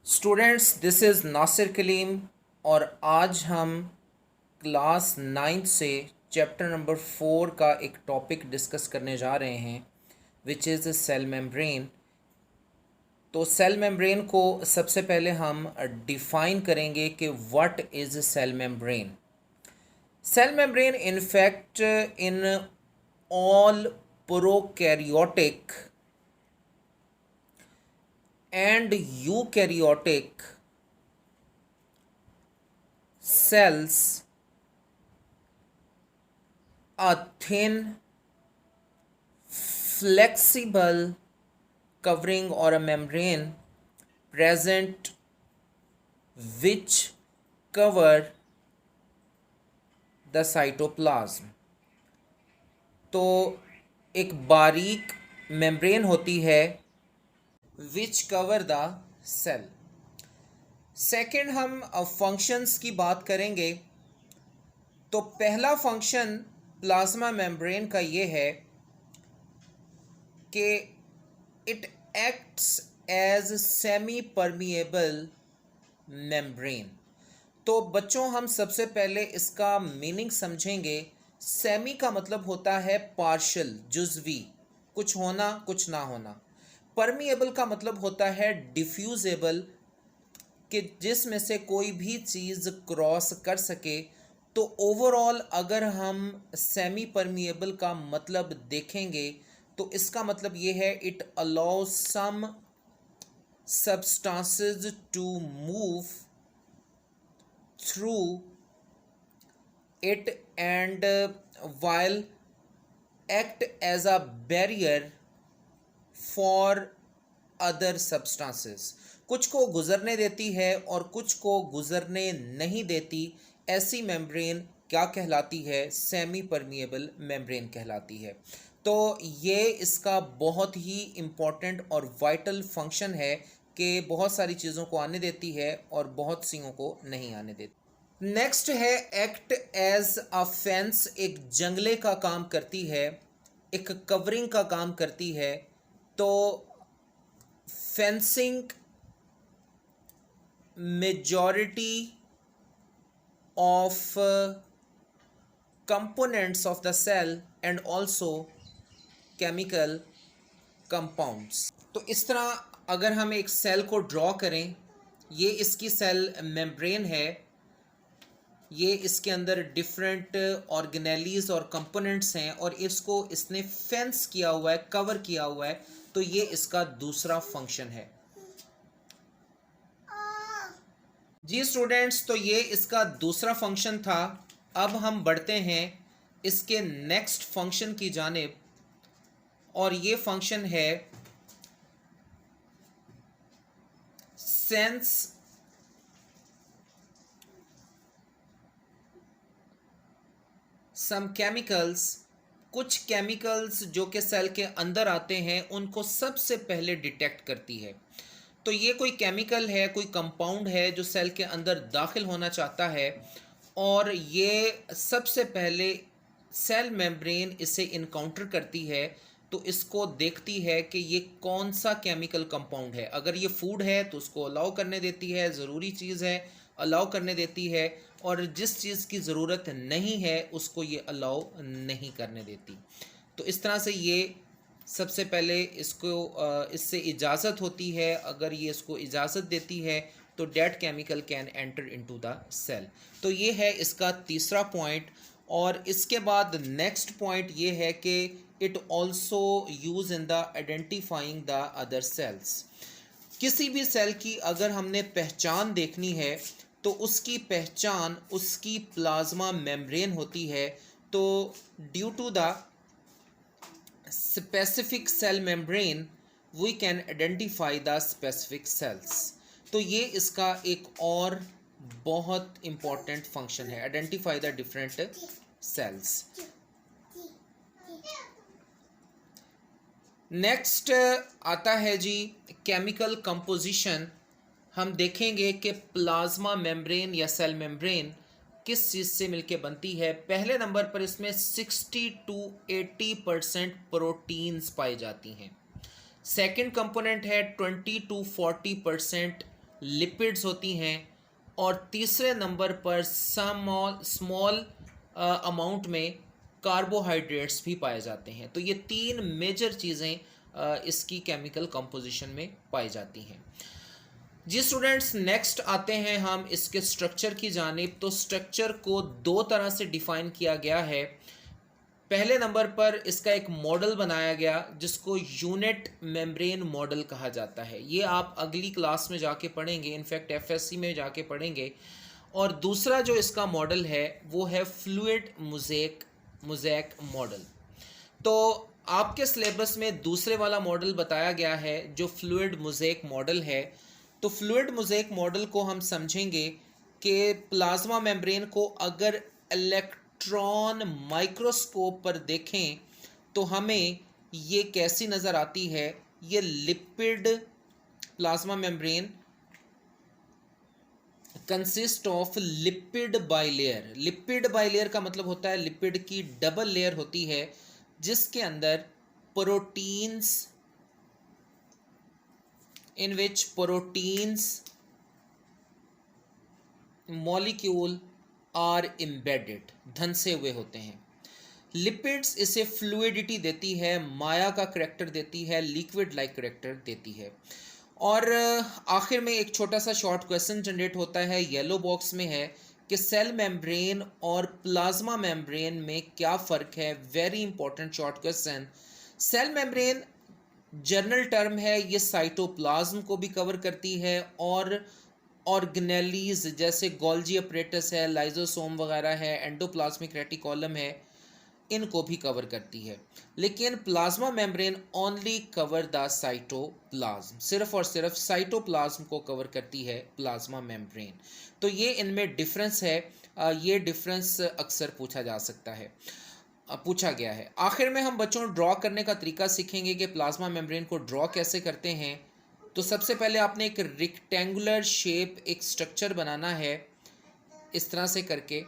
Students, this is Nasir Kaleem और आज हम क्लास 9th से चैप्टर नंबर 4 का एक टॉपिक डिस्कस करने जा रहे हैं विच इज़ सेल मेम्ब्रेन। तो सेल मेम्ब्रेन को सबसे पहले हम डिफ़ाइन करेंगे कि what is cell membrane. Cell membrane in fact in all prokaryotic and eukaryotic cells, a thin flexible covering or a membrane present which cover the cytoplasm। तो एक बारीक मेम्ब्रेन होती है विच कवर द सेल। सेकेंड, हम functions की बात करेंगे। तो पहला फंक्शन प्लाज्मा मेम्ब्रेन का ये है कि it acts as semi permeable membrane. तो बच्चों, हम सबसे पहले इसका मीनिंग समझेंगे। सेमी का मतलब होता है पार्शियल, जुज़वी, कुछ होना कुछ ना होना। परमिएबल का मतलब होता है डिफ्यूजेबल, कि जिसमें से कोई भी चीज़ क्रॉस कर सके। तो ओवरऑल अगर हम सेमी परमिएबल का मतलब देखेंगे तो इसका मतलब ये है it allows some substances to move through it and while act as a barrier for other substances। कुछ को गुजरने देती है और कुछ को गुजरने नहीं देती। ऐसी मेम्ब्रेन क्या कहलाती है? सेमी परमिएबल मेम्ब्रेन कहलाती है। तो ये इसका बहुत ही इम्पॉर्टेंट और वाइटल फंक्शन है कि बहुत सारी चीज़ों को आने देती है और बहुत सीओं को नहीं आने देती। नेक्स्ट है एक्ट एज अ फेंस। एक जंगले का काम करती है, एक कवरिंग का काम करती है। तो fencing majority of components of the cell and also chemical compounds। तो इस तरह अगर हम एक सेल को ड्रॉ करें, ये इसकी सेल मेम्ब्रेन है, ये इसके अंदर डिफरेंट ऑर्गेनेलीज और कंपोनेंट्स हैं और इसको इसने फेंस किया हुआ है, कवर किया हुआ है। तो ये इसका दूसरा फंक्शन है। जी स्टूडेंट्स, तो ये इसका दूसरा फंक्शन था। अब हम बढ़ते हैं इसके नेक्स्ट फंक्शन की जानिब और ये फंक्शन है सेंस सम केमिकल्स। कुछ केमिकल्स जो कि सेल के अंदर आते हैं उनको सबसे पहले डिटेक्ट करती है। तो ये कोई केमिकल है, कोई कंपाउंड है जो सेल के अंदर दाखिल होना चाहता है और ये सबसे पहले सेल मेम्ब्रेन इसे इनकाउंटर करती है। तो इसको देखती है कि ये कौन सा केमिकल कंपाउंड है। अगर ये फूड है तो उसको अलाउ करने देती है, ज़रूरी चीज़ है अलाउ करने देती है, और जिस चीज़ की ज़रूरत नहीं है उसको ये अलाउ नहीं करने देती। तो इस तरह से ये सबसे पहले इसको इससे इजाज़त होती है। अगर ये इसको इजाज़त देती है तो that chemical can enter into the cell. तो ये है इसका तीसरा पॉइंट। और इसके बाद नेक्स्ट पॉइंट ये है कि it also use in the identifying the other sales. किसी भी सेल की अगर हमने पहचान देखनी है तो उसकी पहचान उसकी प्लाज्मा मेम्ब्रेन होती है। तो due to the specific cell membrane we can identify the specific cells। तो ये इसका एक और बहुत इम्पॉर्टेंट फंक्शन है, identify the different cells. Next आता है जी केमिकल कंपोजिशन। हम देखेंगे कि प्लाज्मा मेम्ब्रेन या सेल मेम्ब्रेन किस चीज़ से मिलके बनती है। पहले नंबर पर इसमें 60 to 80% प्रोटीन्स पाई जाती हैं। सेकंड कंपोनेंट है 20 to 40% लिपिड्स होती हैं, और तीसरे नंबर पर स्मॉल अमाउंट में कार्बोहाइड्रेट्स भी पाए जाते हैं। तो ये तीन मेजर चीज़ें इसकी केमिकल कंपोजिशन में पाई जाती हैं। जी स्टूडेंट्स, नेक्स्ट आते हैं हम इसके स्ट्रक्चर की जानिब। तो स्ट्रक्चर को दो तरह से डिफ़ाइन किया गया है। पहले नंबर पर इसका एक मॉडल बनाया गया जिसको यूनिट मेम्ब्रेन मॉडल कहा जाता है। ये आप अगली क्लास में जाके पढ़ेंगे, इनफैक्ट एफएससी में जाके पढ़ेंगे। और दूसरा जो इसका मॉडल है वो है फ्लूइड मोज़ेक मॉडल। तो आपके सिलेबस में दूसरे वाला मॉडल बताया गया है जो फ्लूइड मोज़ेक मॉडल है। तो फ्लूइड मोज़ेक मॉडल को हम समझेंगे कि प्लाज्मा मेम्ब्रेन को अगर इलेक्ट्रॉन माइक्रोस्कोप पर देखें तो हमें ये कैसी नज़र आती है। ये lipid plasma membrane consist of lipid bilayer. Lipid bilayer का मतलब होता है लिपिड की डबल लेयर होती है जिसके अंदर proteins, in which proteins molecule are embedded, धंसे हुए होते हैं। लिपिड्स इसे फ्लूइडिटी देती है, माया का करैक्टर देती है, लिक्विड लाइक करैक्टर देती है। और आखिर में एक छोटा सा शॉर्ट क्वेश्चन जनरेट होता है, येलो बॉक्स में है कि सेल मेम्ब्रेन और प्लाज्मा मेम्ब्रेन में क्या फ़र्क है। Very important short question. Cell membrane general term है, ये साइटोप्लाज्म को भी कवर करती है और ऑर्गेनेलीज जैसे गोल्जी अपरेटस है, लाइजोसोम वगैरह है, एंडोप्लाज्मिक रेटिकुलम है, इनको भी कवर करती है। लेकिन plasma membrane only cover the cytoplasm, सिर्फ और सिर्फ साइटोप्लाज्म को कवर करती है प्लाज्मा मेम्ब्रेन। तो ये इनमें डिफरेंस है। ये डिफरेंस अक्सर पूछा गया है। आखिर में हम बच्चों ड्रॉ करने का तरीका सीखेंगे कि प्लाज्मा मेम्ब्रेन को ड्रॉ कैसे करते हैं। तो सबसे पहले आपने एक रेक्टेंगुलर शेप, एक स्ट्रक्चर बनाना है इस तरह से करके।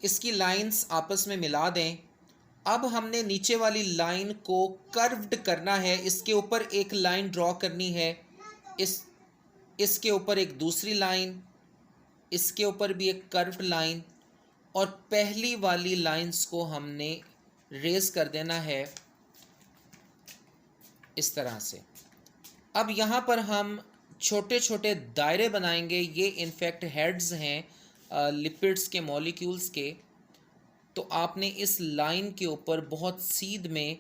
इसकी लाइंस आपस में मिला दें। अब हमने नीचे वाली लाइन को कर्व्ड करना है, इसके ऊपर एक लाइन ड्रॉ करनी है, इसके ऊपर एक दूसरी लाइन, इसके ऊपर भी एक कर्व्ड लाइन, और पहली वाली लाइंस को हमने रेज कर देना है इस तरह से। अब यहाँ पर हम छोटे छोटे दायरे बनाएंगे। ये इनफैक्ट हेड्स हैं लिपिड्स के मॉलिक्यूल्स के। तो आपने इस लाइन के ऊपर बहुत सीध में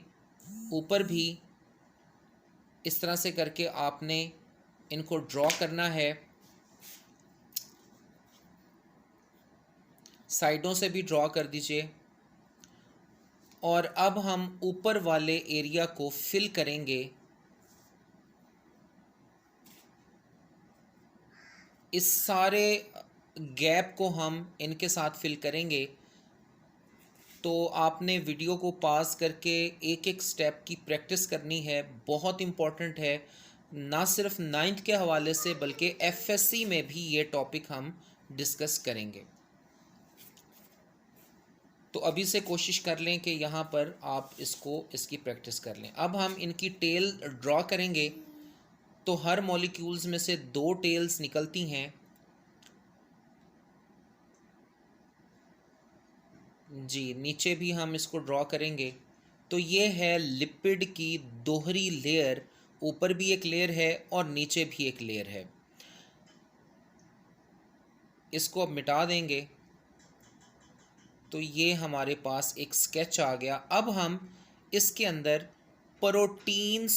ऊपर भी इस तरह से करके आपने इनको ड्रॉ करना है। साइडों से भी ड्रॉ कर दीजिए। और अब हम ऊपर वाले एरिया को फिल करेंगे। इस सारे गैप को हम इनके साथ फिल करेंगे। तो आपने वीडियो को पॉज करके एक एक स्टेप की प्रैक्टिस करनी है, बहुत इम्पॉर्टेंट है। ना सिर्फ 9th के हवाले से बल्कि एफएससी में भी ये टॉपिक हम डिस्कस करेंगे। तो अभी से कोशिश कर लें कि यहाँ पर आप इसकी प्रैक्टिस कर लें। अब हम इनकी टेल ड्रॉ करेंगे। तो हर मॉलिक्यूल्स में से 2 टेल्स निकलती हैं। जी, नीचे भी हम इसको ड्रॉ करेंगे। तो ये है लिपिड की दोहरी लेयर, ऊपर भी एक लेयर है और नीचे भी एक लेयर है। इसको अब मिटा देंगे। तो ये हमारे पास एक स्केच आ गया। अब हम इसके अंदर प्रोटीन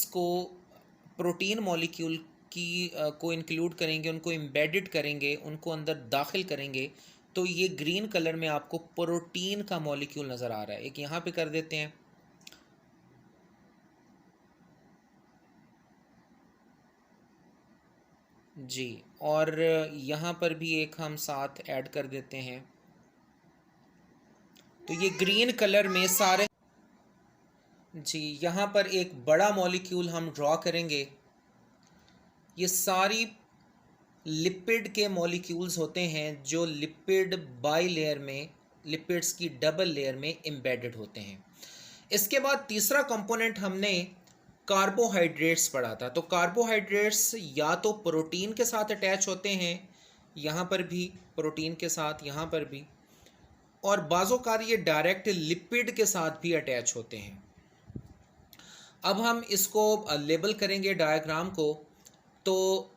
मॉलिक्यूल को इंक्लूड करेंगे, उनको एम्बेडेड करेंगे, उनको अंदर दाखिल करेंगे। तो ये ग्रीन कलर में आपको प्रोटीन का मॉलिक्यूल नज़र आ रहा है। एक यहाँ पे कर देते हैं। जी, और यहाँ पर भी एक हम साथ ऐड कर देते हैं। तो ये ग्रीन कलर में सारे, जी, यहाँ पर एक बड़ा मॉलिक्यूल हम ड्रॉ करेंगे। ये सारी लिपिड के मॉलिक्यूल्स होते हैं जो लिपिड बाई लेयर में, लिपिड्स की डबल लेयर में एम्बेडेड होते हैं। इसके बाद तीसरा कंपोनेंट हमने कार्बोहाइड्रेट्स पढ़ा था। तो कार्बोहाइड्रेट्स या तो प्रोटीन के साथ अटैच होते हैं, यहाँ पर भी प्रोटीन के साथ, यहाँ पर भी, और बाज़ोकार ये डायरेक्ट लिपिड के साथ भी अटैच होते हैं। अब हम इसको लेबल करेंगे डायग्राम को। तो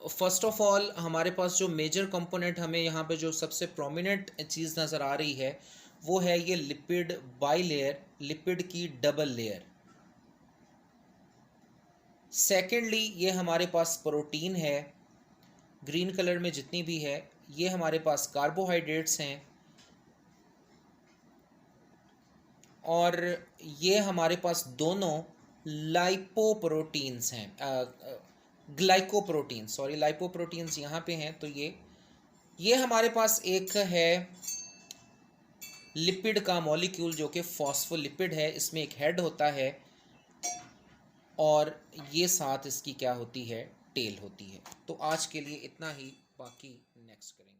फर्स्ट ऑफ ऑल हमारे पास जो मेजर कंपोनेंट हमें यहाँ पे जो सबसे प्रोमिनेंट चीज़ नज़र आ रही है वो है ये लिपिड बाइलेयर, लिपिड की डबल लेयर। सेकेंडली ये हमारे पास प्रोटीन है, ग्रीन कलर में जितनी भी है, ये हमारे पास कार्बोहाइड्रेट्स हैं, और ये हमारे पास दोनों लाइपोप्रोटीन्स हैं, ग्लाइकोप्रोटीन, सॉरी लाइपोप्रोटीन्स यहाँ पे हैं। तो ये हमारे पास एक है लिपिड का मॉलिक्यूल जो कि फॉस्फोलिपिड है, इसमें एक हेड होता है और ये साथ इसकी क्या होती है, टेल होती है। तो आज के लिए इतना ही, बाकी नेक्स्ट करेंगे।